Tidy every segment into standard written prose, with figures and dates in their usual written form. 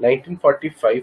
1945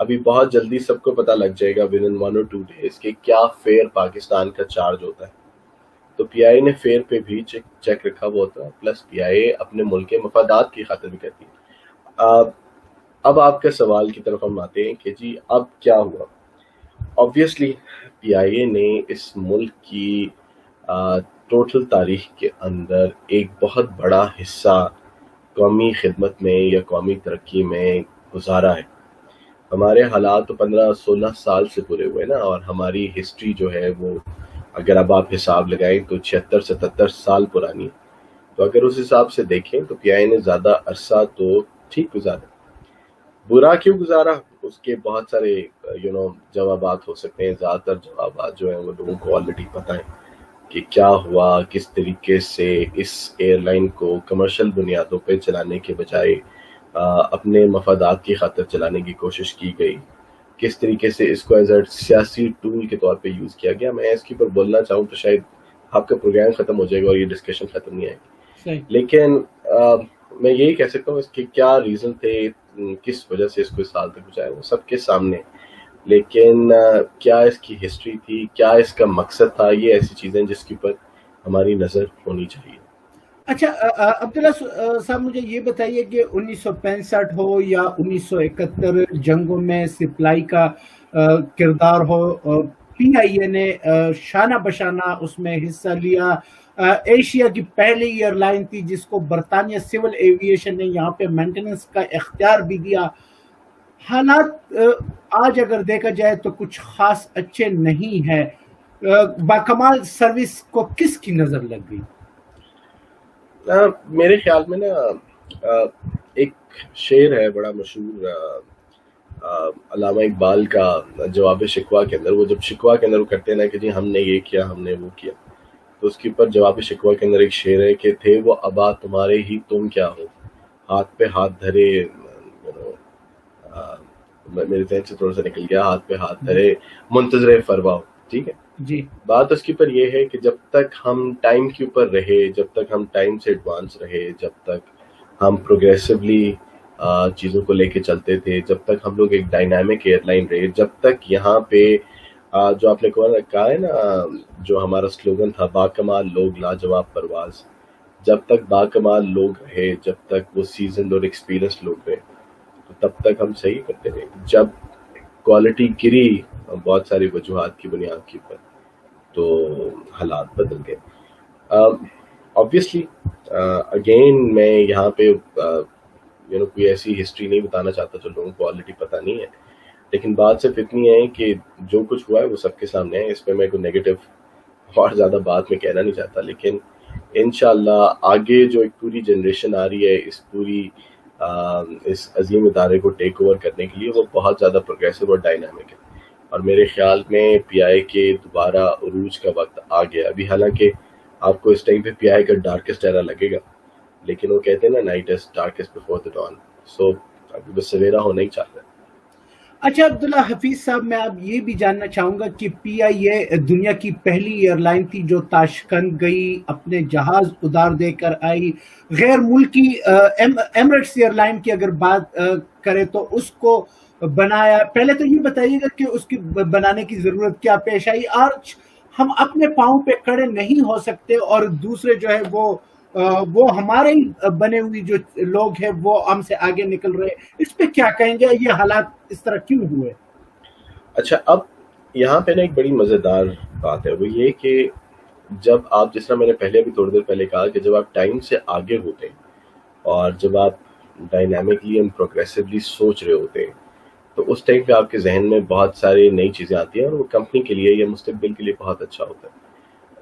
ابھی بہت جلدی سب کو پتہ لگ جائے گا ود ان 1 or 2 days کہ کیا فیئر پاکستان کا چارج ہوتا ہے. تو پی آئی نے فیئر پہ بھی چیک رکھا ہوا ہوتا ہے، پلس پی آئی اپنے ملک کے مفادات کی خاطر بھی کرتی ہے. اب آپ کے سوال کی طرف ہم آتے ہیں کہ جی اب کیا ہوا. آبویسلی پی آئی اے نے اس ملک کی ٹوٹل تاریخ کے اندر ایک بہت بڑا حصہ قومی خدمت میں یا قومی ترقی میں گزارا ہے. ہمارے حالات تو 15-16 سال سے پورے ہوئے نا، اور ہماری ہسٹری جو ہے وہ اگر اب آپ حساب لگائیں تو 76-77 سال پرانی ہے. تو اگر اس حساب سے دیکھیں تو پی آئی نے زیادہ عرصہ تو ٹھیک گزارا. برا کیوں گزارا اس کے بہت سارے جوابات ہو سکتے ہیں. زیادہ تر جوابات جو ہیں وہ لوگوں کو آلریڈی پتہ ہے کہ کیا ہوا، کس طریقے سے اس ایئر لائن کو کمرشل بنیادوں پہ چلانے کے بجائے اپنے مفادات کی خاطر چلانے کی کوشش کی گئی، کس طریقے سے اس کو ایز اے سیاسی ٹول کے طور پہ یوز کیا گیا. میں اس کے اوپر بولنا چاہوں تو شاید آپ کا پروگرام ختم ہو جائے گا اور یہ ڈسکشن ختم نہیں آئے گی. لیکن میں یہی کہہ سکتا ہوں اس کے کیا ریزن تھے، کس وجہ سے اس کو اس سال تک پہنچایا، وہ سب کے سامنے. لیکن کیا اس کی ہسٹری تھی، کیا اس کا مقصد تھا، یہ ایسی چیزیں جس کے اوپر ہماری نظر ہونی چاہیے. اچھا عبداللہ صاحب، مجھے یہ بتائیے کہ 1965 ہو یا 1971 جنگوں میں سپلائی کا کردار ہو، پی آئی اے نے شانہ بشانہ اس میں حصہ لیا. ایشیا کی پہلی ایئر لائن تھی جس کو برطانیہ سول ایویشن نے یہاں پہ مینٹیننس کا اختیار بھی دیا. حالات آج اگر دیکھا جائے تو کچھ خاص اچھے نہیں ہے. باکمال سروس کو کس کی نظر لگ گئی؟ میرے خیال میں نا ایک شعر ہے بڑا مشہور علامہ اقبال کا جواب شکوہ کے اندر. وہ جب شکوہ کے اندر وہ کرتے ہیں نا کہ جی ہم نے یہ کیا، ہم نے وہ کیا، تو اس کے اوپر جواب شکوہ کے اندر ایک شعر ہے کہ تھے وہ ابا تمہارے ہی تم کیا ہو، ہاتھ پہ ہاتھ دھرے، میرے ذہن سے تھوڑا سا نکل گیا، ہاتھ پہ ہاتھ دھرے منتظر فروا ہو. ٹھیک ہے جی. بات اس کے اوپر یہ ہے کہ جب تک ہم ٹائم کے اوپر رہے، جب تک ہم ٹائم سے ایڈوانس رہے، جب تک ہم پروگریسولی چیزوں کو لے کے چلتے تھے، جب تک ہم لوگ ایک ڈائنامک ایئر لائن رہے، جب تک یہاں پہ جو آپ نے کہا ہے نا، جو ہمارا سلوگن تھا باکمال لوگ لاجواب پرواز، جب تک باکمال لوگ رہے، جب تک وہ سیزنڈ اور ایکسپیرینس لوگ رہے، تو تب تک ہم صحیح کرتے رہے. جب کوالٹی گری بہت ساری وجوہات کی بنیاد کے اوپر تو حالات بدل گئے. آبویسلی اگین میں یہاں پہ کوئی ایسی ہسٹری نہیں بتانا چاہتا جو لوگوں کو آلریڈی پتہ نہیں ہے، لیکن بات صرف اتنی ہے کہ جو کچھ ہوا ہے وہ سب کے سامنے ہے. اس پہ میں کوئی نیگیٹو اور زیادہ بات میں کہنا نہیں چاہتا، لیکن انشاءاللہ آگے جو ایک پوری جنریشن آ رہی ہے اس عظیم ادارے کو ٹیک اوور کرنے کے لیے، وہ بہت زیادہ پروگریسو اور ڈائنامک ہے. اور میرے خیال میں پی آئی کے دوبارہ عروج کا وقت آ گیا. ابھی حالانکہ آپ کو اس ٹائم پہ پی آئی کا ڈارکسٹ ایرا لگے گا، لیکن وہ کہتے ہیں نا night is darkest before the dawn. So ابھی بس سویرا ہونا ہی چاہتا ہے. اچھا عبداللہ حفیظ صاحب، میں اب یہ بھی جاننا چاہوں گا کہ پی آئی اے دنیا کی پہلی ایئر لائن تھی جو تاشقند گئی، اپنے جہاز ادار دے کر آئی. غیر ملکی ایمریٹس ایئر لائن کی اگر بات کرے تو اس کو بنایا. پہلے تو یہ بتائیے گا کہ اس کی بنانے کی ضرورت کیا پیش آئی. آج ہم اپنے پاؤں پہ کھڑے نہیں ہو سکتے اور دوسرے جو ہے وہ ہمارے ہی بنے ہوئی جو لوگ ہیں وہ ہم سے آگے نکل رہے. اس پہ کیا کہیں گے؟ یہ حالات اس طرح کیوں ہوئے؟ اچھا، اب یہاں پہ نا ایک بڑی مزیدار بات ہے، وہ یہ کہ جب آپ، جس طرح میں نے پہلے بھی تھوڑی دیر پہلے کہا کہ جب آپ ٹائم سے آگے ہوتے ہیں اور جب آپ ڈائنامکلی اینڈ پروگریسولی سوچ رہے ہوتے ہیں، تو اس ٹائم پہ آپ کے ذہن میں بہت ساری نئی چیزیں آتی ہیں اور وہ کمپنی کے لیے یا مستقبل کے لیے بہت اچھا ہوتا ہے.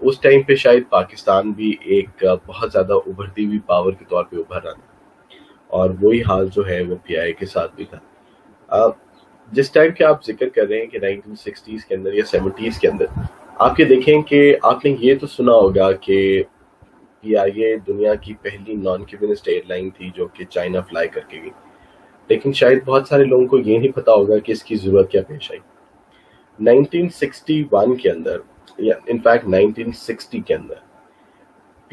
اس ٹائم پہ شاید پاکستان بھی ایک بہت زیادہ ابھرتی ہوئی پاور کے طور پہ ابھر رہا تھا، اور وہی حال جو ہے وہ پی آئی کے ساتھ بھی تھا. جس ٹائم کے آپ ذکر کر رہے ہیں کہ 1960s کے اندر یا 70s کے اندر، آپ یہ دیکھیں کہ آپ نے یہ تو سنا ہوگا کہ پی آئی اے دنیا کی پہلی نان کمیونسٹ ایئر لائن تھی جو کہ چائنا فلائی کر کے گئی، لیکن شاید بہت سارے لوگوں کو یہ نہیں پتا ہوگا کہ اس کی ضرورت کیا پیش آئی. 1961 کے اندر یا انفیکٹ 1960 کے اندر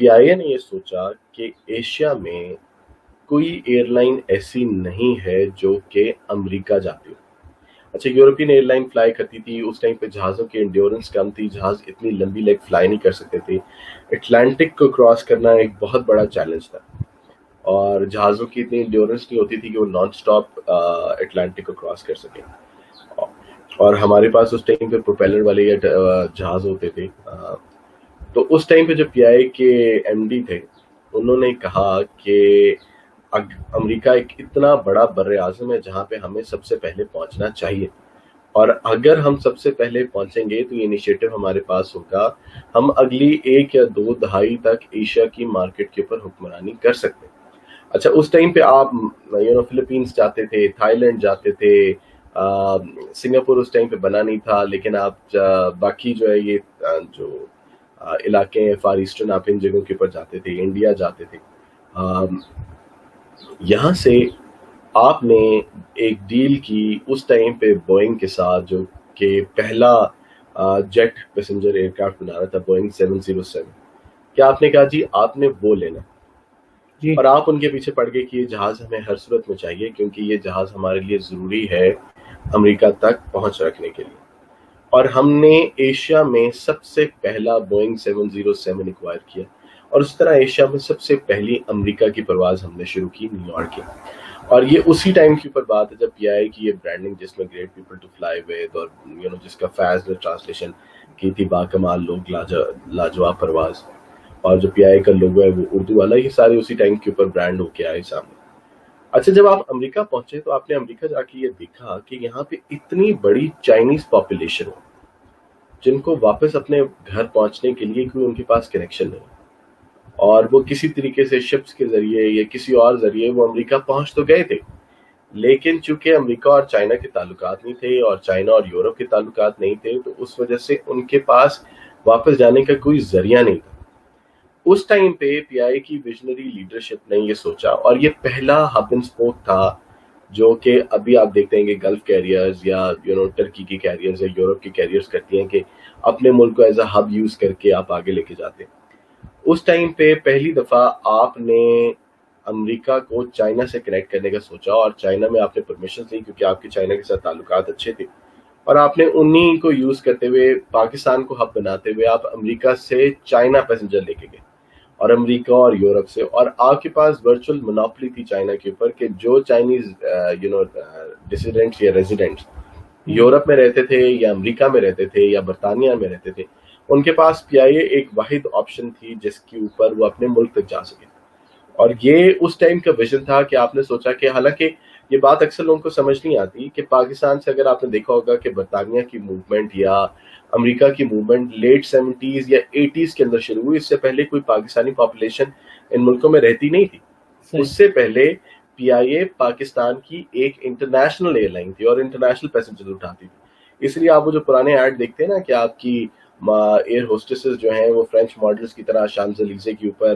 پی آئی اے نے یہ سوچا کہ ایشیا میں کوئی ایئر لائن ایسی نہیں ہے جو کہ امریکہ جاتی ہو. اچھا یورپین ایئر لائن فلائی کرتی تھی، اس ٹائم پہ جہازوں کی انڈیورنس کم تھی، جہاز اتنی لمبی لیگ فلائی نہیں کر سکتے تھے، اٹلانٹک کو کراس کرنا ایک بہت بڑا چیلنج تھا، اور جہازوں کی اتنی انڈیورنس نہیں ہوتی تھی کہ وہ نان اسٹاپ اٹلانٹک کو کراس کر سکیں، اور ہمارے پاس اس ٹائم پہ پروپیلر والے جہاز ہوتے تھے۔ تو اس ٹائم پہ جو پی آئی کے ایم ڈی تھے انہوں نے کہا کہ امریکہ ایک اتنا بڑا بر اعظم ہے جہاں پہ ہمیں سب سے پہلے پہنچنا چاہیے، اور اگر ہم سب سے پہلے پہنچیں گے تو یہ انیشیٹو ہمارے پاس ہوگا، ہم اگلی 1 یا 2 دہائی تک ایشیا کی مارکیٹ کے اوپر حکمرانی کر سکتے ہیں۔ اچھا اس ٹائم پہ آپ فلپینس جاتے تھے، تھائی لینڈ جاتے تھے، سنگاپور اس ٹائم پہ بنا نہیں تھا، لیکن آپ باقی جو ہے یہ جو علاقے ہیں فار ایسٹرن، آپ ان جگہوں کے اوپر جاتے تھے، انڈیا جاتے تھے۔ یہاں سے آپ نے ایک ڈیل کی اس ٹائم پہ بوئنگ کے ساتھ، جو کہ پہلا جیٹ پیسنجر ایئر کرافٹ بنا رہا تھا، بوئنگ 707، کہ آپ نے کہا جی آپ نے وہ لینا، اور آپ ان کے پیچھے پڑ گئے کہ یہ جہاز ہمیں ہر صورت میں چاہیے کیونکہ یہ جہاز ہمارے لیے ضروری ہے امریکہ تک پہنچ رکھنے کے لیے، اور ہم نے ایشیا میں سب سے پہلا بوئنگ 707 ایکوائر کیا، اور اس طرح ایشیا میں سب سے پہلی امریکہ کی پرواز ہم نے شروع کی نیو یارک کی، اور یہ اسی ٹائم کے اوپر بات ہے جب پی آئی کی یہ برانڈنگ جس میں great people to fly with, اور جس کا فیض نے ٹرانسلیشن کی تھی باکمال لوگ لاجواب پرواز، اور جو پی آئی کا لوگو ہے وہ اردو والا، یہ سارے اسی ٹائم کے اوپر برانڈ ہو کے آئے سامنے۔ اچھا جب آپ امریکہ پہنچے تو آپ نے امریکہ جا کے یہ دیکھا کہ یہاں پہ اتنی بڑی چائنیز پاپولیشن ہے جن کو واپس اپنے گھر پہنچنے کے لیے کوئی ان کے پاس کنیکشن نہیں، اور وہ کسی طریقے سے شپس کے ذریعے یا کسی اور ذریعے وہ امریکہ پہنچ تو گئے تھے، لیکن چونکہ امریکہ اور چائنا کے تعلقات نہیں تھے اور چائنا اور یورپ کے تعلقات نہیں تھے، تو اس وجہ سے ان کے پاس واپس جانے کا کوئی ذریعہ نہیں تھا۔ اس ٹائم پہ پی آئی کی ویژنری لیڈرشپ نے یہ سوچا، اور یہ پہلا ہب اینڈ اسپوک تھا جو کہ ابھی آپ دیکھتے ہیں کہ گلف کیریئرز یا ٹرکی کی کیریئرز یا یورپ کی کیریئرز کرتی ہیں کہ اپنے ملک کو ایز اے ہب یوز کر کے آپ آگے لے کے جاتے ہیں۔ اس ٹائم پہ پہلی دفعہ آپ نے امریکہ کو چائنا سے کنیکٹ کرنے کا سوچا، اور چائنا میں آپ نے پرمیشن لی کیونکہ آپ کے چائنا کے ساتھ تعلقات اچھے تھے، اور آپ نے انہی کو یوز کرتے ہوئے پاکستان کو ہب بناتے ہوئے آپ امریکہ سے چائنا پیسنجر لے کے گئے، اور امریکہ اور یورپ سے، اور آپ کے پاس ورچوئل مونوپلی تھی چائنا کے اوپر کہ جو چائنیز ڈسیڈنٹس یا ریزیڈنٹس یورپ میں رہتے تھے یا امریکہ میں رہتے تھے یا برطانیہ میں رہتے تھے، ان کے پاس پی آئی اے ایک واحد آپشن تھی جس کے اوپر وہ اپنے ملک تک جا سکے، اور یہ اس ٹائم کا ویژن تھا کہ آپ نے سوچا کہ حالانکہ یہ بات اکثر لوگوں کو سمجھ نہیں آتی کہ پاکستان سے اگر آپ نے دیکھا ہوگا کہ برطانیہ کی موومنٹ یا امریکہ کی موومنٹ لیٹ 70s یا 80s کے اندر شروع ہوئی، اس سے پہلے کوئی پاکستانی پاپولیشن ان ملکوں میں رہتی نہیں تھی۔ اس سے پہلے پی آئی اے پاکستان کی ایک انٹرنیشنل ایئر لائن تھی اور انٹرنیشنل پیسنجر اٹھاتی تھی، اس لیے آپ وہ جو پرانے ایڈ دیکھتے ہیں نا کہ آپ کی ایئر ہوسٹسز جو ہیں وہ فرینچ ماڈلز کی طرح شانزلیزے کے اوپر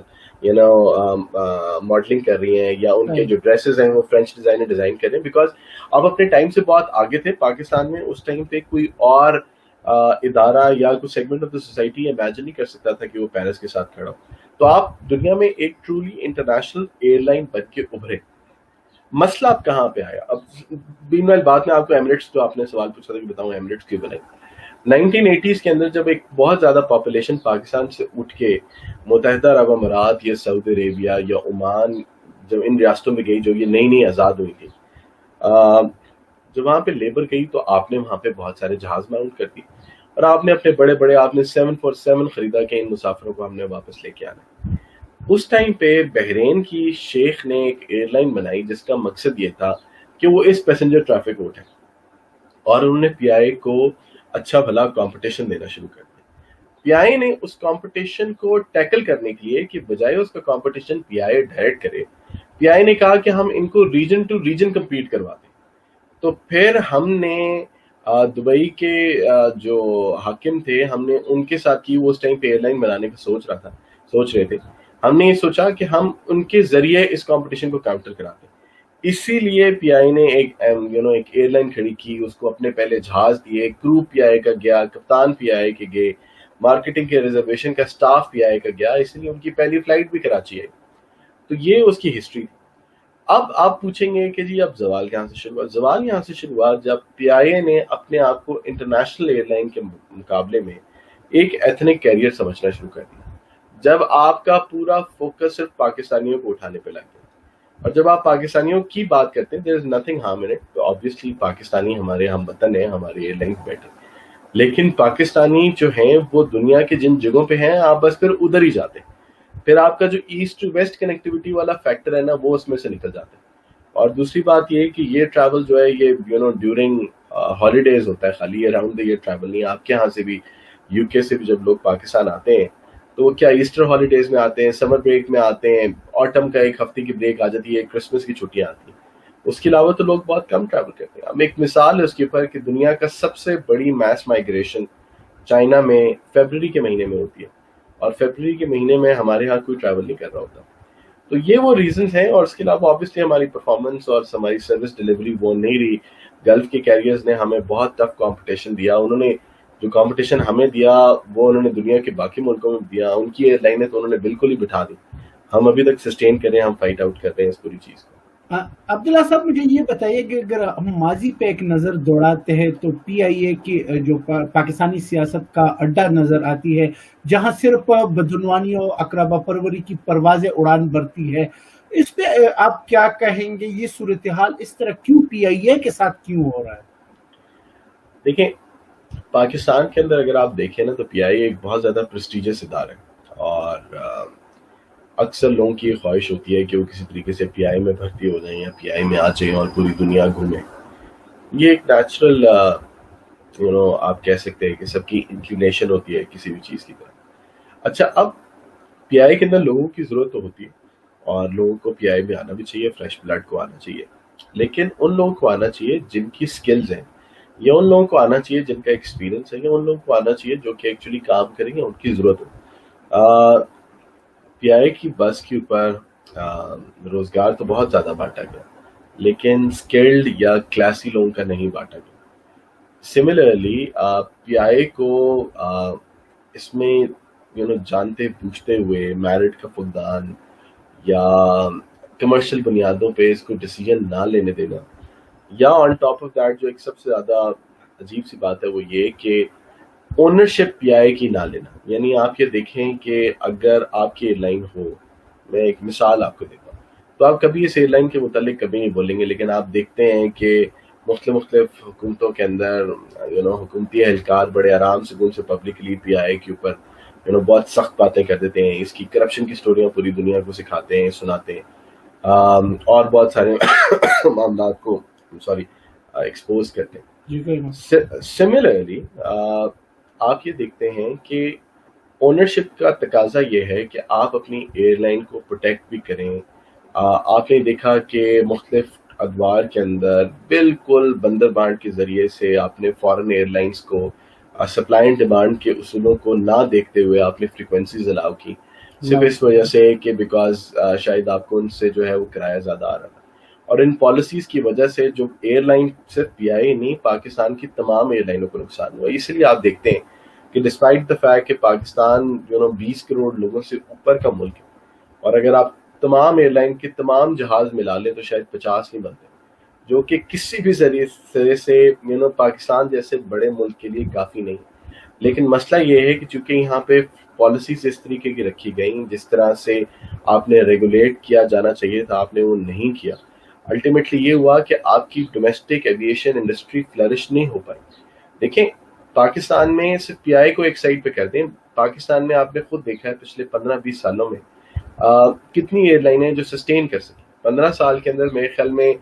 ماڈلنگ کر رہی ہیں، یا ان کے جو ڈریسز ہیں وہ فرینچ ڈیزائنر ڈیزائن کر رہے ہیں، بیکاز آپ اپنے ٹائم سے بہت آگے تھے۔ پاکستان میں اس ٹائم پہ کوئی اور ادارہ یا کوئی segment of the society imagine نہیں کر سکتا تھا کہ وہ پیرس کے ساتھ کھڑا ہو، تو آپ دنیا میں ایک ٹرولی انٹرنیشنل ایئر لائن بن کے ابھرے۔ مسئلہ اب کہاں پہ آیا؟ اب مین بعد میں آپ کو ایمریٹس، جو آپ نے سوال پوچھا تھا کہ بتاؤں ایمریٹس کیوں بنائی، 1980s کے اندر جب ایک بہت زیادہ پاپولیشن پاکستان سے اٹھ کے متحدہ عرب امارات یا سعودی عربیہ یا عمان، جب ان ریاستوں میں گئی جو یہ نئی نئی آزاد ہوئی تھی، جب وہاں پہ لیبر گئی تو آپ نے وہاں پہ بہت سارے جہاز ماؤنٹ کر دی، اور آپ نے اپنے بڑے بڑے آپ نے 747 خریدا کہ ان مسافروں کو ہم نے واپس لے کے آنا۔ اس ٹائم پہ بحرین کی شیخ نے ایک ایئر لائن بنائی جس کا مقصد یہ تھا کہ وہ اس پیسنجر ٹریفک کو اٹھائے، اور انہوں نے پی آئی کو اچھا بھلا کمپٹیشن دینا شروع کر دیا۔ پی آئی نے اس کمپٹیشن کو ٹیکل کرنے کے لیے کہ بجائے اس کا کمپٹیشن پی آئی ڈائریکٹ کرے، پی آئی نے کہا کہ ہم ان کو ریجن ٹو ریجن کمپیٹ کرواتے۔ تو پھر ہم نے دبئی کے جو حاکم تھے ہم نے ان کے ساتھ کی، وہ اس ٹائم پہ ایئر لائن بنانے کا سوچ رہے تھے، ہم نے یہ سوچا کہ ہم ان کے ذریعے اس کمپٹیشن کو کاؤنٹر کراتے، اسی لیے پی آئی نے ایک ایئر لائن کھڑی کی، اس کو اپنے پہلے جہاز دیے، کرو پی آئی کا گیا، کپتان پی آئی کے گئے، مارکیٹنگ کے ریزرویشن کا سٹاف پی آئی کا گیا، اس لیے ان کی پہلی فلائٹ بھی کراچی آئی۔ تو یہ اس کی ہسٹری تھی۔ اب آپ پوچھیں گے کہ جی اب زوال کہاں سے شروع ہوا؟ زوال یہاں سے شروع ہوا جب پی آئی اے نے اپنے آپ کو انٹرنیشنل ایئر لائن کے مقابلے میں ایک ایتھنک کیریئر سمجھنا شروع کر دیا. جب آپ کا پورا فوکس صرف پاکستانیوں کو اٹھانے پہ لگ گیا, اور جب آپ پاکستانیوں کی بات کرتے ہیں there is nothing harm in it, تو آبویسلی پاکستانی ہمارے ہم وطن ہیں, ہمارے ایئر لائن بیٹھے, لیکن پاکستانی جو ہیں وہ دنیا کے جن جگہوں پہ ہیں آپ بس پھر ادھر ہی جاتے ہیں, پھر آپ کا جو ایسٹ ٹو ویسٹ کنیکٹیوٹی والا فیکٹر ہے نا وہ اس میں سے نکل جاتا ہے. اور دوسری بات یہ کہ یہ ٹریول جو ہے یہ ڈیورنگ ہالیڈیز ہوتا ہے, خالی اراؤنڈ دا ایئر ٹریول نہیں. آپ کے یہاں سے بھی یو کے سے بھی جب لوگ پاکستان آتے ہیں تو وہ کیا ایسٹر ہالیڈیز میں آتے ہیں, سمر بریک میں آتے ہیں, آٹم کا ایک ہفتے کی بریک آ جاتی ہے, کرسمس کی چھٹیاں آتی ہیں, اس کے علاوہ تو لوگ بہت کم ٹریول کرتے ہیں. اب ایک مثال ہے اس کے اوپر کہ دنیا کا سب سے بڑی میس مائگریشن چائنا میں فیبرری کے مہینے میں ہوتی ہے, اور فیبرری کے مہینے میں ہمارے ہاں کوئی ٹریول نہیں کر رہا ہوتا. تو یہ وہ ریزنز ہیں, اور اس کے علاوہ آبویسلی ہماری پرفارمنس اور ہماری سروس ڈلیوری وہ نہیں رہی. گلف کے کیریئرز نے ہمیں بہت ٹف کمپٹیشن دیا, انہوں نے جو کمپٹیشن ہمیں دیا وہ انہوں نے دنیا کے باقی ملکوں میں دیا. ان کی ایئر لائنیں تو انہوں نے بالکل ہی بٹھا دی, ہم ابھی تک سسٹین کریں, ہم فائٹ آؤٹ کر رہے ہیں اس پوری چیز کو. عبداللہ صاحب مجھے یہ بتائیے کہ اگر ہم ماضی پہ ایک نظر دوڑاتے ہیں تو پی آئی اے کی جو پاکستانی سیاست کا اڈا نظر آتی ہے, جہاں صرف بدعنوانیوں اقربا پروری کی پروازیں اڑان بھرتی ہے, اس پہ آپ کیا کہیں گے؟ یہ صورتحال اس طرح کیوں پی آئی اے کے ساتھ کیوں ہو رہا ہے؟ دیکھیں پاکستان کے اندر اگر آپ دیکھیں نا تو پی آئی اے ایک بہت زیادہ پریسٹیجس ادارہ ہے, اور اکثر لوگوں کی یہ خواہش ہوتی ہے کہ وہ کسی طریقے سے پی آئی میں بھرتی ہو جائیں یا پی آئی میں آ جائیں اور پوری دنیا گھومیں. یہ ایک نیچرل آپ کہہ سکتے ہیں کہ سب کی انکلینیشن ہوتی ہے کسی بھی چیز کی طرح. اچھا, اب پی آئی کے اندر لوگوں کی ضرورت تو ہوتی ہے, اور لوگوں کو پی آئی میں آنا بھی چاہیے, فریش بلڈ کو آنا چاہیے, لیکن ان لوگوں کو آنا چاہیے جن کی سکلز ہیں, یا ان لوگوں کو آنا چاہیے جن کا ایکسپیرینس ہے, یا ان لوگوں کو آنا چاہیے جو کہ ایکچولی کام کریں گے, ان کی ضرورت ہو. پی آئی کے بس کے اوپر روزگار تو بہت زیادہ بانٹا گیا, لیکن اسکلڈ یا کلاسی لوگوں کا نہیں بانٹا گیا. سملرلی پی آئی کو اس میں جانتے پوچھتے ہوئے میرٹ کا فقدان یا کمرشل بنیادوں پہ اس کو ڈیسیجن نہ لینے دینا, یا آن ٹاپ آف دیٹ جو ایک سب سے زیادہ عجیب سی بات ہے وہ یہ کہ اونرشپ پی آئی کی نہ لینا. یعنی آپ یہ دیکھیں کہ اگر آپ کی ایئر لائن ہو, میں ایک مثال آپ کو دیتا ہوں, تو آپ کبھی اس ایئر لائن کے متعلق کبھی نہیں بولیں گے, لیکن آپ دیکھتے ہیں کہ مختلف حکومتوں کے اندر حکومتی اہلکار بڑے آرام سے پبلکلی پی آئی کے اوپر بہت سخت باتیں کر دیتے ہیں, اس کی کرپشن کی سٹوریاں پوری دنیا کو سکھاتے ہیں, سناتے ہیں, اور بہت سارے معاملات کو ایکسپوز کرتے ہیں. سملرلی آپ یہ دیکھتے ہیں کہ اونرشپ کا تقاضا یہ ہے کہ آپ اپنی ایئر لائن کو پروٹیکٹ بھی کریں. آپ نے دیکھا کہ مختلف ادوار کے اندر بالکل بندر بانٹ کے ذریعے سے آپ نے فارن ایئر لائنس کو سپلائی اینڈ ڈیمانڈ کے اصولوں کو نہ دیکھتے ہوئے آپ نے فریکوینسیز الاؤ کی, صرف اس وجہ سے کہ بیکاز شاید آپ کو ان سے جو ہے وہ کرایہ زیادہ آ رہا تھا. اور ان پالیسیز کی وجہ سے جو ایئر لائن صرف پی آئی نہیں پاکستان کی تمام ایئر لائنوں کو نقصان ہوا. اس لیے آپ دیکھتے ہیں کہ ڈسپائٹ دا فیکٹ کہ پاکستان 20 کروڑ لوگوں سے اوپر کا ملک ہے, اور اگر آپ تمام ایئر لائن کے تمام جہاز ملا لیں تو شاید 50 نہیں بنتے, جو کہ کسی بھی ذریعے سے پاکستان جیسے بڑے ملک کے لیے کافی نہیں. لیکن مسئلہ یہ ہے کہ چونکہ یہاں پہ پالیسیز اس طریقے کی رکھی گئیں جس طرح سے آپ نے ریگولیٹ کیا جانا چاہیے تھا, آپ نے وہ نہیں کیا. الٹیمیٹلی یہ ہوا کہ آپ کی ڈومیسٹک ایویشن انڈسٹری فلرش نہیں ہو پائی. دیکھیں پاکستان میں صرف پی آئی کو ایک سائڈ پہ کر دیں, پاکستان میں آپ نے خود دیکھا ہے پچھلے 15-20 سالوں میں کتنی ایئر لائنیں جو سسٹین کر سکیں. 15 سال کے اندر میرے خیال میں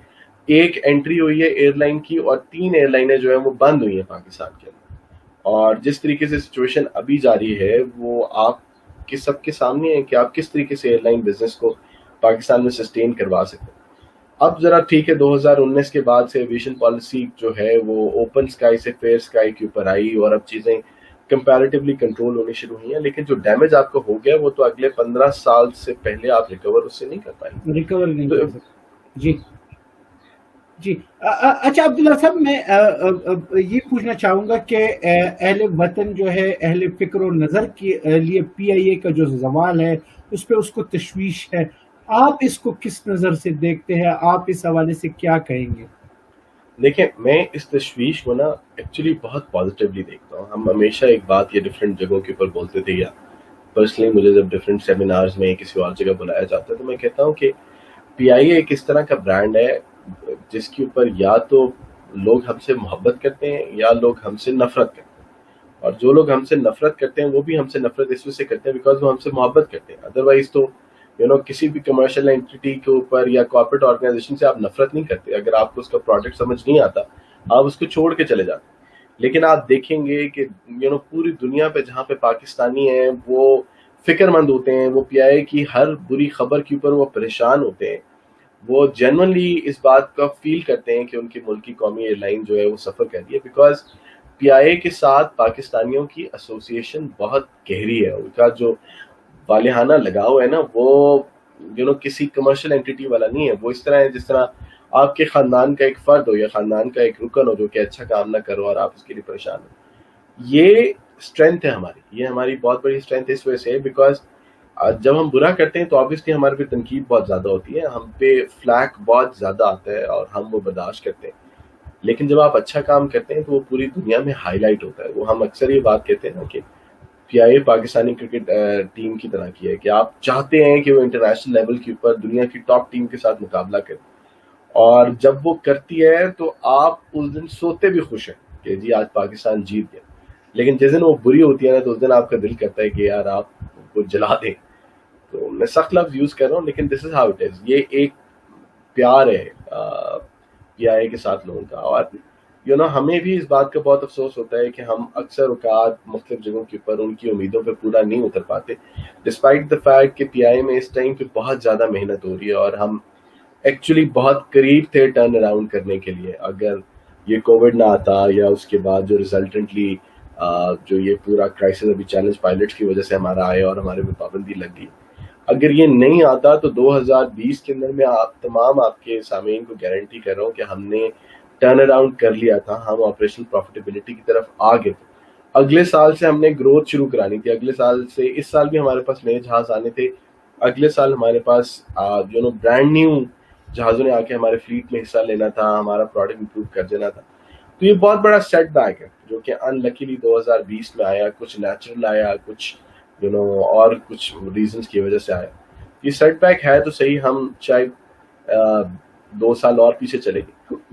ایک انٹری ہوئی ہے ایئر لائن کی, اور 3 ایئر لائنیں جو ہیں وہ بند ہوئی ہیں پاکستان کے اندر. اور جس طریقے سے سچویشن ابھی جاری ہے وہ آپ کے سب کے سامنے ہے کہ آپ کس طریقے سے ایئر لائن بزنس کو پاکستان میں سسٹین کروا سکتے ہیں. اب ذرا ٹھیک ہے 2019 کے بعد سے ایویشن پالیسی جو ہے وہ اوپن اسکائی سے فیئر اسکائی کے اوپر آئی, اور اب چیزیں کمپیریٹیولی کنٹرول ہونی شروع ہوئی ہیں, لیکن جو ڈیمیج آپ کو ہو گیا وہ تو اگلے 15 سال سے پہلے آپ ریکور اس سے نہیں کر پائیں گے. ریکور نہیں کر سکتے. جی اچھا عبداللہ صاحب, میں یہ پوچھنا چاہوں گا کہ اہل وطن جو ہے, اہل فکر و نظر کے لیے پی آئی اے کا جو زوال ہے اس پہ اس کو تشویش ہے, آپ اس کو کس نظر سے دیکھتے ہیں؟ آپ اس حوالے سے کیا کہیں گے؟ دیکھیں میں اس تشویش کو نا ایکچولی بہت پازیٹیولی دیکھتا ہوں. ہم ہمیشہ ایک بات یہ ڈفرینٹ جگہوں کے اوپر بولتے تھے، یا پرسنلی مجھے جب ڈفرینٹ سیمینارز میں کسی اور جگہ بلایا جاتا ہے تو میں کہتا ہوں کہ پی آئی اے ایک اس طرح کا برانڈ ہے جس کے اوپر یا تو لوگ ہم سے محبت کرتے ہیں یا لوگ ہم سے نفرت کرتے ہیں. اور جو لوگ ہم سے نفرت کرتے ہیں وہ بھی ہم سے نفرت اس وجہ سے کرتے ہیں بیکاز وہ ہم سے محبت کرتے ہیں. ادروائز تو کسی بھی کمرشل اینٹی کے اوپر یا کارپوریٹ آرگنائزیشن سے آپ نفرت نہیں کرتے. اگر آپ کو اس کا پروڈکٹ سمجھ نہیں آتا آپ اس کو چھوڑ کے چلے جاتے. لیکن آپ دیکھیں گے کہ پوری دنیا پہ جہاں پہ پاکستانی ہیں وہ فکر مند ہوتے ہیں، وہ پی آئی اے کی ہر بری خبر کے اوپر وہ پریشان ہوتے ہیں، وہ جنرلی اس بات کا فیل کرتے ہیں کہ ان کی ملک کی قومی ایئر لائن جو ہے وہ سفر کر رہی ہے. بیکاز پی آئی اے کے ساتھ پاکستانیوں کی ایسوسیشن بہت گہری ہے. ان کا جو والہانہ لگاؤ ہے نا وہ کسی کمرشل اینٹی والا نہیں ہے. وہ اس طرح ہے جس طرح آپ کے خاندان کا ایک فرد ہو یا خاندان کا ایک رکن ہو جو کہ اچھا کام نہ کرو اور آپ اس کے لیے پریشان ہو. یہ اسٹرینتھ ہے ہماری، یہ ہماری بہت بڑی اسٹرینتھ اس وجہ سے ہے بیکاز جب ہم برا کرتے ہیں تو آبویسلی ہمارے پہ تنقید بہت زیادہ ہوتی ہے، ہم پہ فلیک بہت زیادہ آتا ہے اور ہم وہ برداشت کرتے ہیں. لیکن جب آپ اچھا کام کرتے ہیں تو وہ پوری دنیا میں ہائی لائٹ ہوتا ہے. وہ ہم اکثر یہ بات کہتے ہیں نا کہ پی آئی اے پاکستانی کرکٹ ٹیم کی طرح کی ہے کہ آپ چاہتے ہیں کہ وہ انٹرنیشنل لیول کے اوپر دنیا کی ٹاپ ٹیم کے ساتھ مقابلہ کرے، اور جب وہ کرتی ہے تو آپ اس دن سوتے بھی خوش ہیں کہ جی آج پاکستان جیت گیا. لیکن جس دن وہ بری ہوتی ہے نا تو اس دن آپ کا دل کرتا ہے کہ یار آپ کو جلا دیں. تو میں سخت لفظ یوز کر رہا ہوں لیکن دس از ہاؤ اٹ از. یہ ایک پیار ہے پی آئی اے کے ساتھ لوگوں کا. اور ہمیں بھی اس بات کا بہت افسوس ہوتا ہے کہ ہم اکثر اوقات مختلف جگہوں کے اوپر ان کی امیدوں پہ پورا نہیں اتر پاتے ڈسپائٹ دا فیکٹ کہ پی آئی اے میں اس ٹائم پہ بہت زیادہ محنت ہو رہی ہے اور ہم ایکچولی بہت قریب تھے ٹرن اراؤنڈ کرنے کے لیے. اگر یہ کووڈ نہ آتا یا اس کے بعد جو ریزلٹنٹلی جو یہ پورا کرائسس ابھی چیلنج پائلٹس کی وجہ سے ہمارا آیا اور ہمارے پہ پابندی لگ گئی، اگر یہ نہیں آتا تو 2020 کے اندر میں آپ کے سامعین کو گارنٹی کر رہا ہوں کہ ہم نے ٹرن اراؤنڈ کر لیا تھا. ہم آپریشنل پروفیٹیبلٹی کی طرف آ گئے تھے. اگلے سال سے ہم نے گروتھ شروع کرانی تھی. اگلے سال سے اس سال بھی ہمارے پاس نئے جہاز آنے تھے. اگلے سال ہمارے پاس برانڈ نیو جہازوں نے آ کے ہمارے فلیٹ میں حصہ لینا تھا، ہمارا پروڈکٹ امپروو کر دینا تھا. تو یہ بہت بڑا سیٹ بیک ہے جو کہ ان لکیلی 2020 میں آیا. کچھ نیچرل آیا، کچھ اور کچھ ریزنس کی وجہ سے آیا. یہ سیٹ بیک ہے تو صحیح، ہم چاہے 2 سال اور پیچھے چلے گئے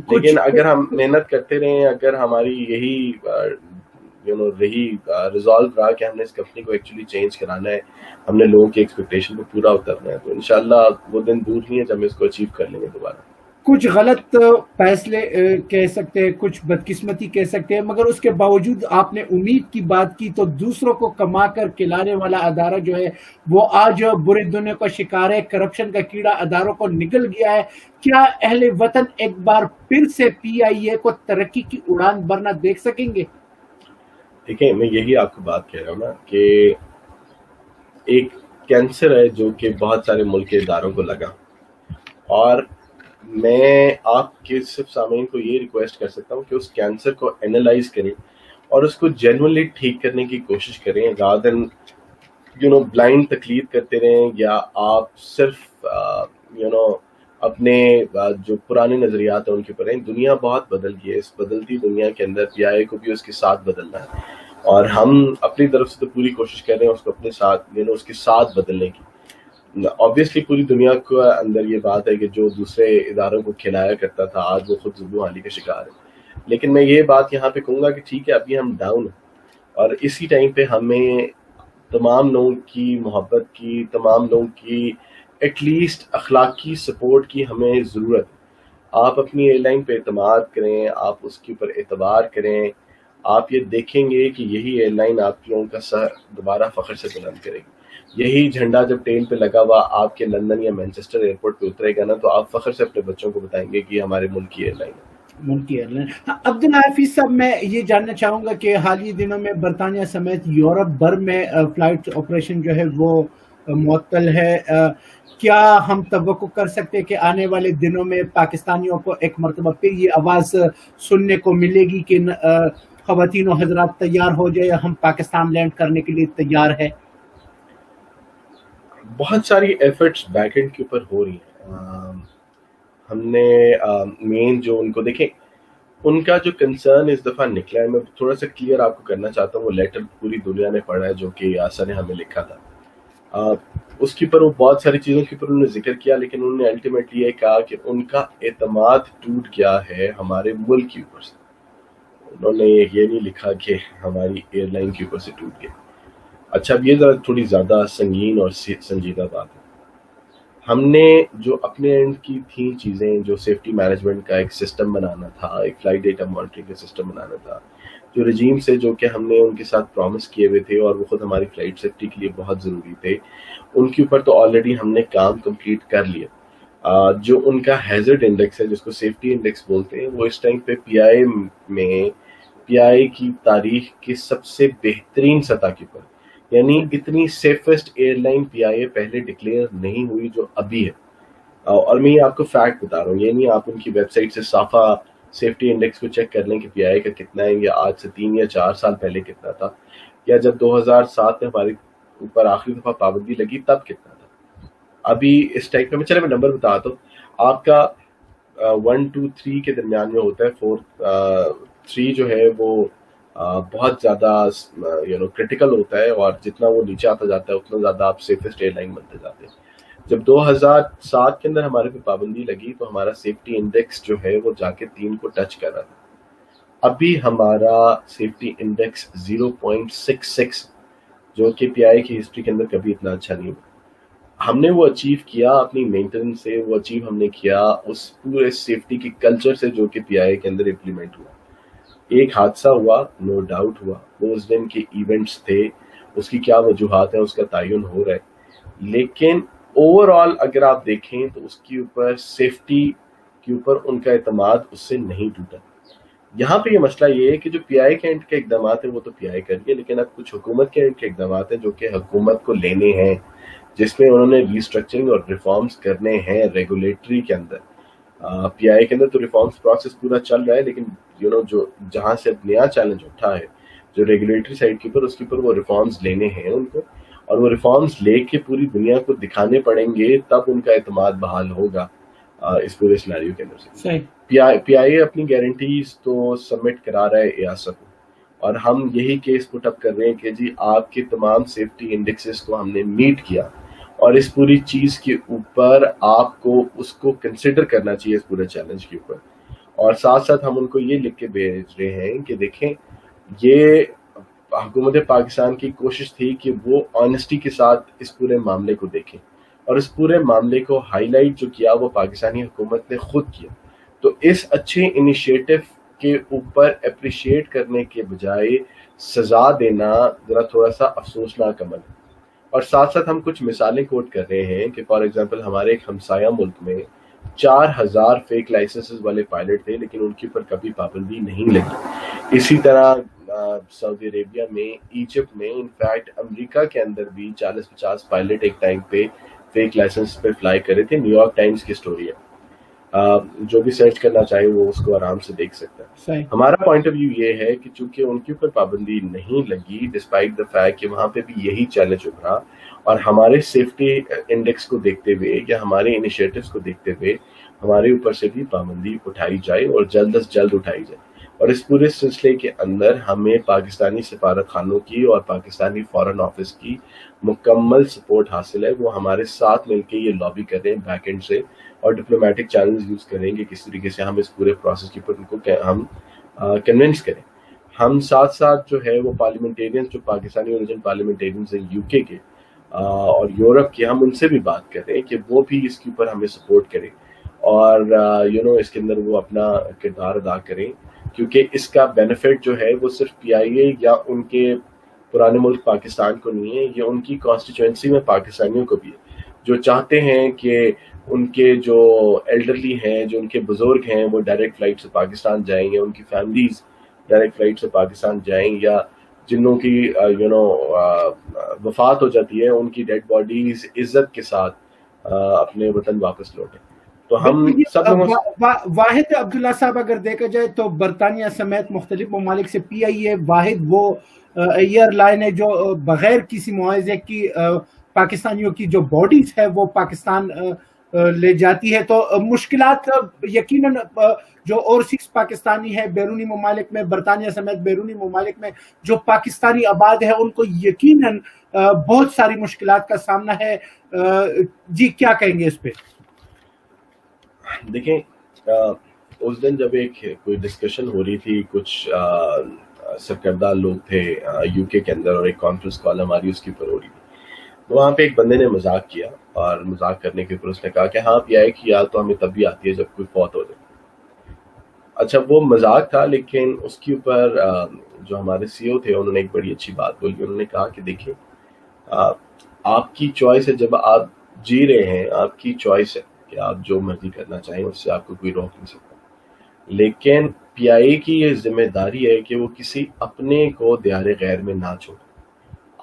لیکن اگر ہم محنت کرتے رہیں، اگر ہماری یہی رہی ریزالو رہا کہ ہم نے اس کمپنی کو ایکچولی چینج کرانا ہے، ہم نے لوگوں کی ایکسپیکٹیشن پہ پورا اترنا ہے، تو انشاءاللہ وہ دن دور نہیں ہے جب ہم اس کو اچیو کر لیں گے دوبارہ. کچھ غلط فیصلے کہہ سکتے ہیں، کچھ بدقسمتی کہہ سکتے ہیں، مگر اس کے باوجود آپ نے امید کی بات کی تو دوسروں کو کما کر کھلانے والا ادارہ جو ہے وہ آج برے دنیا کا شکار ہے. کرپشن کا کیڑا اداروں کو نگل گیا ہے. کیا اہل وطن ایک بار پھر سے پی آئی اے کو ترقی کی اڑان بھرنا دیکھ سکیں گے؟ دیکھیں میں یہی آپ کو بات کہہ رہا ہوں نا کہ ایک کینسر ہے جو کہ بہت سارے ملک کے اداروں کو لگا، اور میں آپ کے صرف سامعین کو یہ ریکویسٹ کر سکتا ہوں کہ اس کینسر کو اینالائز کریں اور اس کو جینوئنلی ٹھیک کرنے کی کوشش کریں، رادر دین بلائنڈ تقلید کرتے رہیں یا آپ صرف اپنے جو پرانے نظریات ہیں ان کے اوپر رہیں. دنیا بہت بدل گئی ہے. اس بدلتی دنیا کے اندر پی آئی اے کو بھی اس کے ساتھ بدلنا ہے، اور ہم اپنی طرف سے تو پوری کوشش کر رہے ہیں اس کو اپنے ساتھ اس کے ساتھ بدلنے کی. آبویسلی پوری دنیا کے اندر یہ بات ہے کہ جو دوسرے اداروں کو کھلایا کرتا تھا آج وہ خود زبوں حالی کا شکار ہے. لیکن میں یہ بات یہاں پہ کہوں گا کہ ٹھیک ہے ابھی ہم ڈاؤن ہیں، اور اسی ٹائم پہ ہمیں تمام لوگوں کی محبت کی، تمام لوگوں کی ایٹ لیسٹ اخلاقی سپورٹ کی ہمیں ضرورت ہے. آپ اپنی ایئر لائن پہ اعتماد کریں، آپ اس کے اوپر اعتبار کریں. آپ یہ دیکھیں گے کہ یہی ایئر لائن آپ لوگوں کا سر دوبارہ فخر سے بلند کرے گی. یہی جھنڈا جب ٹیل پہ لگا ہوا آپ کے لندن یا مینچسٹر ایئرپورٹ پہ اترے گا نا تو آپ فخر سے اپنے بچوں کو بتائیں گے کہ یہ ہمارے ملک کی ایئر لائن ہے. ملکی ایئر لائن. عبدالحفیظ صاحب، میں یہ جاننا چاہوں گا کہ حال ہی دنوں میں برطانیہ سمیت یورپ بھر میں فلائٹ آپریشن جو ہے وہ معطل ہے. کیا ہم توقع کر سکتے ہیں کہ آنے والے دنوں میں پاکستانیوں کو ایک مرتبہ پھر یہ آواز سننے کو ملے گی کہ خواتین و حضرات تیار ہو جائے، ہم پاکستان لینڈ کرنے کے لیے تیار ہے؟ بہت ساری ایفرٹس بیک اینڈ کے اوپر ہو رہی ہیں. ہم نے مین جو ان کو دیکھیں, ان کا جو کنسرن اس دفعہ نکلا ہے, میں تھوڑا سا کلیئر آپ کو کرنا چاہتا ہوں. وہ لیٹر پوری دنیا نے پڑھا ہے جو کہ یاسر نے ہمیں لکھا تھا. اس کے اوپر وہ بہت ساری چیزوں کے اوپر انہوں نے ذکر کیا, لیکن انہوں نے الٹیمیٹلی یہ کہا کہ ان کا اعتماد ٹوٹ گیا ہے ہمارے ملک کے اوپر سے. انہوں نے یہ نہیں لکھا کہ ہماری ایئر لائن کے اوپر سے ٹوٹ گیا. اچھا, اب یہ ذرا تھوڑی زیادہ سنگین اور سنجیدہ بات ہے. ہم نے جو اپنے اینڈ کی تھیں چیزیں, جو سیفٹی مینجمنٹ کا ایک سسٹم بنانا تھا, ایک فلائٹ ڈیٹا مانیٹرنگ کا سسٹم بنانا تھا, جو رجیم سے جو کہ ہم نے ان کے ساتھ پرومس کیے ہوئے تھے اور وہ خود ہماری فلائٹ سیفٹی کے لیے بہت ضروری تھے, ان کے اوپر تو آلریڈی ہم نے کام کمپلیٹ کر لیا. جو ان کا ہیزرڈ انڈیکس ہے, جس کو سیفٹی انڈیکس بولتے ہیں, وہ اس ٹائم پہ پی آئی میں پی آئی کی تاریخ کی سب سے بہترین سطح کے اوپر, یعنی اتنی سیفسٹ ایئر لائن پی آئی اے پہلے ڈکلیئر نہیں ہوئی جو ابھی ہے. اور میں یہ آپ کو فیکٹ بتا رہا ہوں, یہ نہیں آپ ان کی ویب سائٹ سے صافہ سیفٹی انڈیکس کو چیک کر لیں کہ پی آئی اے کا کتنا ہے, یا آج سے 3 یا 4 سال پہلے کتنا تھا, یا جب 2007 میں ہمارے اوپر آخری دفعہ پابندی لگی تب کتنا تھا. ابھی اس ٹائم پہ چلے میں نمبر بتاتا ہوں آپ کا. 1 2 3 کے درمیان میں ہوتا ہے, 3 جو ہے وہ بہت زیادہ کرٹیکل ہوتا ہے, اور جتنا وہ نیچے آتا جاتا ہے اتنا زیادہ آپ سیفسٹ ایئر لائن بنتے جاتے ہیں. جب 2007 کے اندر ہمارے پہ پابندی لگی تو ہمارا سیفٹی انڈیکس جو ہے وہ جا کے 3 کو ٹچ کر رہا تھا. ابھی ہمارا سیفٹی انڈیکس 0.66, جو کہ پی آئی کی ہسٹری کے اندر کبھی اتنا اچھا نہیں ہوا. ہم نے وہ اچیو کیا اپنی مینٹیننس سے, وہ اچیو ہم نے کیا اس پورے سیفٹی کی کلچر سے جو کہ پی آئی کے اندر امپلیمنٹ ہوا. ایک حادثہ ہوا, نو ڈاؤٹ ہوا, وہ اس دن کے ایونٹس تھے, اس کی کیا وجوہات ہیں اس کا تعین ہو رہا ہے, لیکن اوور آل اگر آپ دیکھیں تو اس کے اوپر سیفٹی کے اوپر ان کا اعتماد اس سے نہیں ٹوٹا. یہاں پہ یہ مسئلہ یہ ہے کہ جو پی آئی کے اینڈ کے اقدامات ہیں وہ تو پی آئی کر دیا, لیکن اب کچھ حکومت کے اینڈ کے اقدامات ہیں جو کہ حکومت کو لینے ہیں, جس میں انہوں نے ریسٹرکچرنگ اور ریفارمز کرنے ہیں ریگولیٹری کے اندر. پی آئی کے اندر تو ریفارمز پروسیس پورا چل رہا ہے, لیکن جو جہاں سے اب نیا چیلنج اٹھا ہے جو ریگولیٹری سائڈ کے اوپر, اس کے اوپر وہ ریفارمز لینے ہیں ان کو, اور وہ ریفارمز لے کے پوری دنیا کو دکھانے پڑیں گے, تب ان کا اعتماد بحال ہوگا اس پورے سیناریو کے اندر سے. پی آئی اے اپنی گارنٹیز تو سبمٹ کرا رہا ہے ایاسا کو, اور ہم یہی کیس پٹ اپ کر رہے ہیں کہ جی آپ کے تمام سیفٹی انڈیکسز کو ہم نے میٹ کیا, اور اس پوری چیز کے اوپر آپ کو اس کو کنسیڈر کرنا چاہیے اس پورے چیلنج کے اوپر. اور ساتھ ساتھ ہم ان کو یہ لکھ کے بھیج رہے ہیں کہ دیکھیں, یہ حکومت پاکستان کی کوشش تھی کہ وہ آنیسٹی کے ساتھ اس پورے معاملے کو دیکھیں, اور اس پورے معاملے کو ہائی لائٹ جو کیا وہ پاکستانی حکومت نے خود کیا. تو اس اچھے انیشیٹو کے اوپر اپریشیٹ کرنے کے بجائے سزا دینا ذرا تھوڑا سا افسوسناک عمل ہے. اور ساتھ ساتھ ہم کچھ مثالیں کوٹ کر رہے ہیں کہ فار ایگزامپل ہمارے ایک ہمسایہ ملک میں 4000 فیک لائسنسز والے پائلٹ تھے, لیکن ان کے اوپر کبھی پابندی نہیں لگی. اسی طرح سعودی عربیہ میں, ایجپٹ میں, انفیکٹ امریکہ کے اندر بھی 40-50 پائلٹ ایک ٹائم پہ فیک لائسنس پہ فلائی کر رہے تھے. نیو یارک ٹائمز کی سٹوری ہے, جو بھی سرچ کرنا چاہے وہ اس کو آرام سے دیکھ سکتا ہے. ہمارا پوائنٹ آف ویو یہ ہے کہ چونکہ ان کے اوپر پابندی نہیں لگی, ڈسپائٹ دا فیکٹ کہ وہاں پہ بھی یہی چیلنج ابھرا, اور ہمارے سیفٹی انڈیکس کو دیکھتے ہوئے یا ہمارے انیشیٹوز کو دیکھتے ہوئے ہمارے اوپر سے بھی پابندی اٹھائی جائے, اور جلد از جلد اٹھائی جائے. اور اس پورے سلسلے کے اندر ہمیں پاکستانی سفارت خانوں کی اور پاکستانی فارن آفس کی مکمل سپورٹ حاصل ہے. وہ ہمارے ساتھ مل کے یہ لابی کر رہے ہیں بیک اینڈ سے, اور ڈپلومیٹک چینلز یوز کریں گے کس طریقے سے ہم اس پورے پروسیس کے اوپر ان کو ہم کنونس کریں. ہم ساتھ ساتھ جو ہے وہ پارلیمنٹیرینز, جو پاکستانی اوریجن پارلیمنٹیرینز ہیں یو کے اور یورپ کے, ہم ان سے بھی بات کر رہے ہیں کہ وہ بھی اس کے اوپر ہمیں سپورٹ کریں, اور اس کے اندر وہ اپنا کردار ادا کریں, کیونکہ اس کا بینیفٹ جو ہے وہ صرف پی آئی اے یا ان کے پرانے ملک پاکستان کو نہیں ہے, یہ ان کی کانسٹیچوئنسی میں پاکستانیوں کو بھی ہے, جو چاہتے ہیں کہ ان کے جو ایلڈرلی ہیں, جو ان کے بزرگ ہیں, وہ ڈائریکٹ فلائٹ سے پاکستان جائیں, یا ان کی فیملیز ڈائریکٹ فلائٹ سے پاکستان جائیں, یا جنوں کی وفات ہو جاتی ہے ان کی ڈیڈ باڈیز عزت کے ساتھ اپنے وطن واپس لوٹیں. تو ہم سب واحد عبداللہ صاحب اگر دیکھا جائے تو برطانیہ سمیت مختلف ممالک سے پی آئی اے واحد وہ ایئر لائن ہے جو بغیر کسی معاوضے کی پاکستانیوں کی جو باڈیز ہے وہ پاکستان لے جاتی ہے، تو مشکلات یقیناً جو اوورسیز پاکستانی ہے بیرونی ممالک میں، برطانیہ سمیت بیرونی ممالک میں جو پاکستانی آباد ہے، ان کو یقیناً بہت ساری مشکلات کا سامنا ہے۔ جی کیا کہیں گے اس پہ؟ دیکھیں اس دن جب ایک کوئی ڈسکشن ہو رہی تھی، کچھ سرکردہ لوگ تھے یو کے اندر، اور ایک کانفرنس کال ہماری اس کے اوپر ہو رہی تھی، تو وہاں پہ ایک بندے نے مذاق کیا، اور مذاق کرنے کے اوپر اس نے کہا کہ ہاں پی آئی کی یاد تو ہمیں تب بھی آتی ہے جب کوئی فوت ہو جائے۔ اچھا وہ مذاق تھا، لیکن اس کے اوپر جو ہمارے سی او تھے انہوں نے ایک بڑی اچھی بات بولی۔ انہوں نے کہا کہ دیکھیں آپ کی چوائس ہے، جب آپ جی رہے ہیں آپ کی چوائس ہے کہ آپ جو مرضی کرنا چاہیں، اس سے آپ کو کوئی روک نہیں سکتا، لیکن پی آئی اے کی یہ ذمہ داری ہے کہ وہ کسی اپنے کو دیار غیر میں نہ چھوڑے۔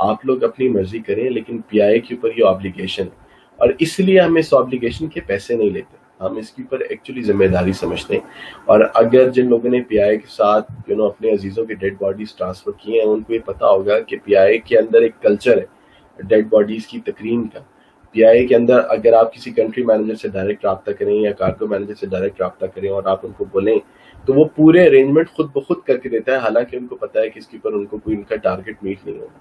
آپ لوگ اپنی مرضی کریں، لیکن پی آئی اے کے اوپر یہ آبلیگیشن ہے، اور اس لیے ہم اس آبلیگیشن کے پیسے نہیں لیتے، ہم اس کے اوپر ایکچولی ذمہ داری سمجھتے ہیں۔ اور اگر جن لوگوں نے پی آئی اے کے ساتھ اپنے عزیزوں کی ڈیڈ باڈیز ٹرانسفر کی ہیں، ان کو یہ پتہ ہوگا کہ پی آئی اے کے اندر ایک کلچر ہے ڈیڈ باڈیز کی تکریم کا۔ پی آئی اے کے اندر اگر آپ کسی کنٹری مینیجر سے ڈائریکٹ رابطہ کریں یا کارگو مینیجر سے ڈائریکٹ رابطہ کریں اور آپ ان کو بولیں، تو وہ پورے ارینجمنٹ خود بخود کر کے دیتا ہے، حالانکہ ان کو پتہ ہے کہ اس کے اوپر ان کو کوئی ان کا ٹارگٹ میٹ نہیں ہوگا۔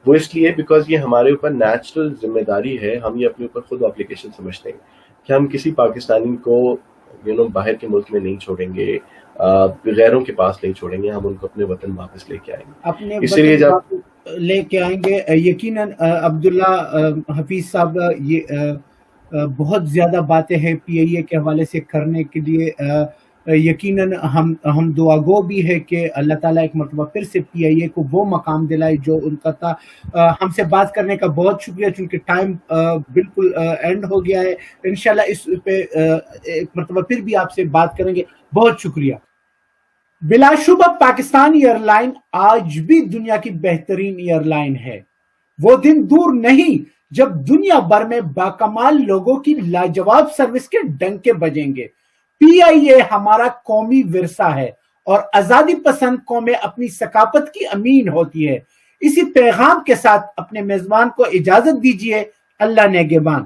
وہ اس لیے بیکاز یہ ہمارے اوپر نیچرل ذمہ داری ہے، ہم یہ اپنے اوپر خود اپلیکیشن سمجھتے ہیں کہ ہم کسی پاکستانی کو باہر کے ملک میں نہیں چھوڑیں گے، غیروں کے پاس نہیں چھوڑیں گے، ہم ان کو اپنے وطن واپس لے کے آئیں گے، اپنے اس لیے جب وطن لے کے آئیں گے۔ یقیناً عبداللہ حفیظ صاحب، یہ بہت زیادہ باتیں ہیں پی آئی اے کے حوالے سے کرنے کے لیے۔ یقیناً ہم دعا گو بھی ہے کہ اللہ تعالیٰ ایک مرتبہ پھر سے پی آئی اے کو وہ مقام دلائے جو ان کا تھا۔ ہم سے بات کرنے کا بہت شکریہ، چونکہ ٹائم بالکل اینڈ ہو گیا ہے۔ انشاءاللہ اس پہ ایک مرتبہ پھر بھی آپ سے بات کریں گے۔ بہت شکریہ۔ بلا شبہ پاکستان ایئر لائن آج بھی دنیا کی بہترین ایئر لائن ہے۔ وہ دن دور نہیں جب دنیا بھر میں باکمال لوگوں کی لاجواب سروس کے ڈنکے بجیں گے۔ پی آئی اے ہمارا قومی ورثہ ہے اور آزادی پسند قومیں اپنی ثقافت کی امین ہوتی ہے۔ اسی پیغام کے ساتھ اپنے میزبان کو اجازت دیجیے۔ اللہ نگہبان۔